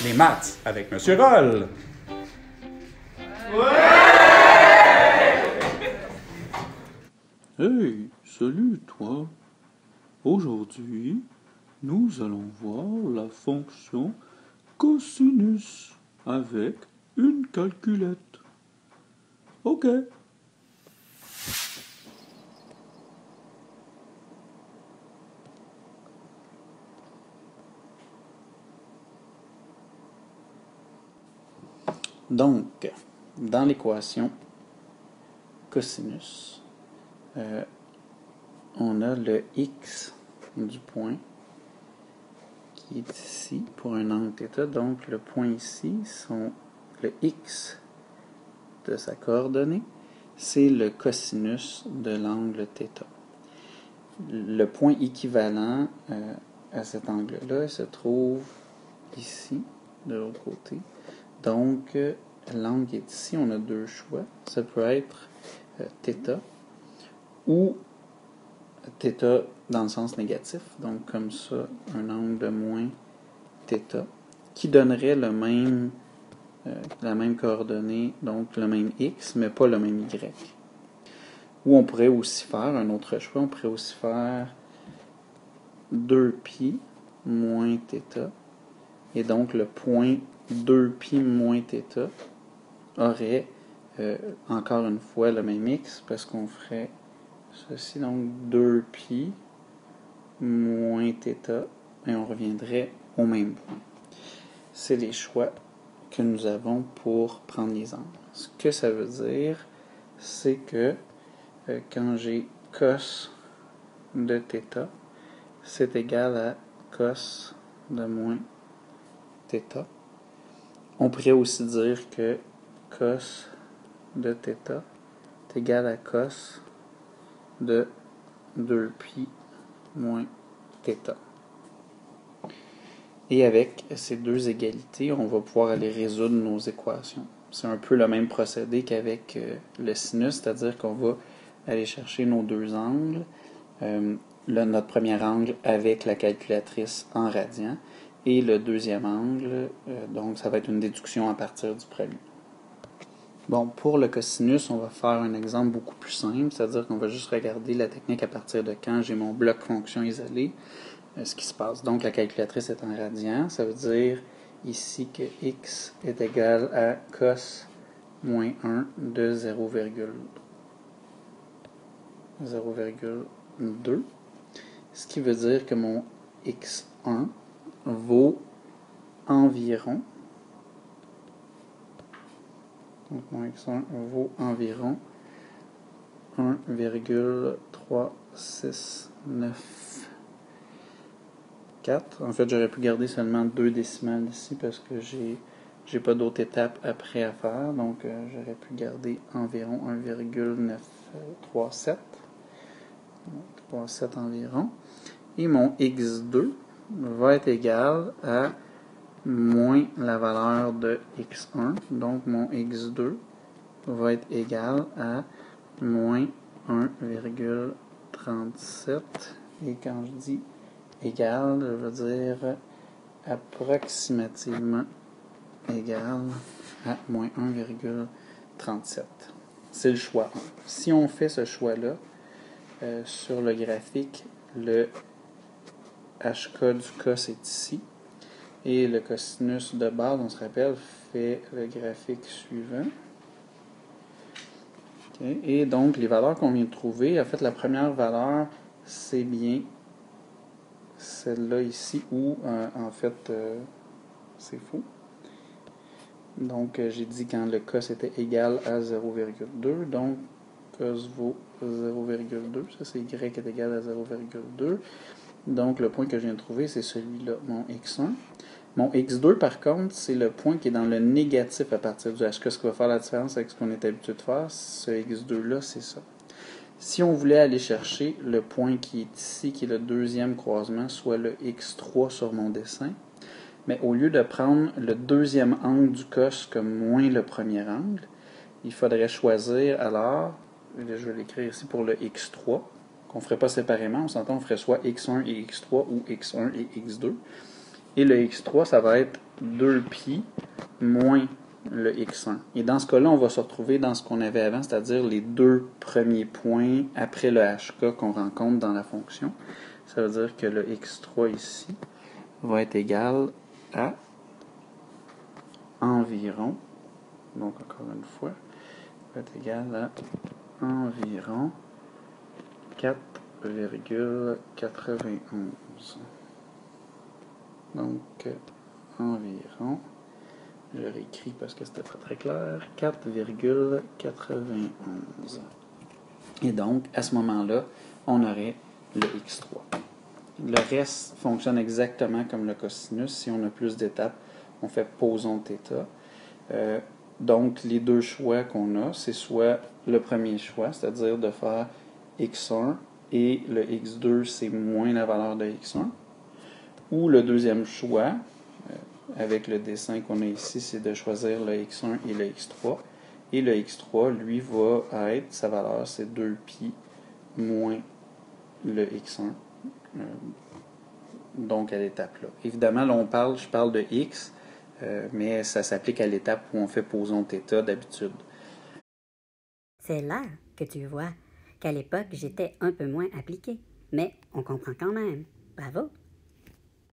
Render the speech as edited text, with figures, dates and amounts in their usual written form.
Les maths avec Monsieur Roll. Hey, salut toi. Aujourd'hui, nous allons voir la fonction cosinus avec une calculette. OK. Donc, dans l'équation cosinus, on a le x du point qui est ici pour un angle θ. Donc, le point ici, le x de sa coordonnée, c'est le cosinus de l'angle θ. Le point équivalent à cet angle-là se trouve ici, de l'autre côté. Donc, l'angle est ici, on a deux choix. Ça peut être θ ou θ dans le sens négatif, donc comme ça, un angle de moins θ, qui donnerait la même coordonnée, donc le même x, mais pas le même y. Ou on pourrait aussi faire un autre choix, on pourrait aussi faire 2π moins θ, et donc le point 2π moins θ aurait encore une fois le même x, parce qu'on ferait ceci, donc 2π moins θ, et on reviendrait au même point. C'est les choix que nous avons pour prendre les angles. Ce que ça veut dire, c'est que quand j'ai cos de θ, c'est égal à cos de moins θ. On pourrait aussi dire que cos de θ est égal à cos de 2π moins θ. Et avec ces deux égalités, on va pouvoir aller résoudre nos équations. C'est un peu le même procédé qu'avec le sinus, c'est-à-dire qu'on va aller chercher nos deux angles. Notre premier angle avec la calculatrice en radians et le deuxième angle, donc ça va être une déduction à partir du premier. Bon, pour le cosinus, on va faire un exemple beaucoup plus simple, c'est-à-dire qu'on va juste regarder la technique à partir de quand j'ai mon bloc fonction isolé, ce qui se passe. Donc la calculatrice est en radians, ça veut dire ici que x est égal à cos moins 1 de 0,2, ce qui veut dire que mon x1 vaut environ, donc mon x1 vaut environ 1,369,4. En fait, j'aurais pu garder seulement 2 décimales ici parce que j'ai pas d'autres étapes après à faire, donc j'aurais pu garder environ 1,937. 37 environ. Et mon x2 va être égal à moins la valeur de x1. Donc mon x2 va être égal à moins 1,37. Et quand je dis égal, je veux dire approximativement égal à moins 1,37. C'est le choix 1. Si on fait ce choix-là, sur le graphique, le HK du cos est ici. Et le cosinus de base, on se rappelle, fait le graphique suivant. Okay. Et donc, les valeurs qu'on vient de trouver, en fait, la première valeur, c'est bien celle-là ici, où, en fait, c'est faux. Donc, j'ai dit quand le cos était égal à 0,2, donc cos vaut 0,2, ça c'est y est égal à 0,2. Donc le point que je viens de trouver, c'est celui-là, mon x1. Mon x2, par contre, c'est le point qui est dans le négatif à partir du HK. Ce qui va faire la différence avec ce qu'on est habitué de faire, ce x2-là, c'est ça. Si on voulait aller chercher le point qui est ici, qui est le deuxième croisement, soit le x3 sur mon dessin, mais au lieu de prendre le deuxième angle du cos comme moins le premier angle, il faudrait choisir alors, je vais l'écrire ici pour le x3, qu'on ne ferait pas séparément, on s'entend, on ferait soit x1 et x3 ou x1 et x2. Et le x3, ça va être 2π moins le x1. Et dans ce cas-là, on va se retrouver dans ce qu'on avait avant, c'est-à-dire les deux premiers points après le hk qu'on rencontre dans la fonction. Ça veut dire que le x3 ici va être égal à environ, donc encore une fois, va être égal à environ 4,91. Donc, environ, je réécris parce que c'était pas très clair, 4,91. Et donc, à ce moment-là, on aurait le x3. Le reste fonctionne exactement comme le cosinus. Si on a plus d'étapes, on fait posons θ. Donc, les deux choix qu'on a, c'est soit le premier choix, c'est-à-dire de faire x1 et le x2, c'est moins la valeur de x1, ou le deuxième choix, avec le dessin qu'on a ici, c'est de choisir le x1 et le x3. Et le x3, lui, va être, sa valeur, c'est 2π moins le x1. Donc, à l'étape-là. Évidemment, là, je parle de x, mais ça s'applique à l'étape où on fait posons θ d'habitude. C'est là que tu vois qu'à l'époque, j'étais un peu moins appliqué. Mais on comprend quand même. Bravo!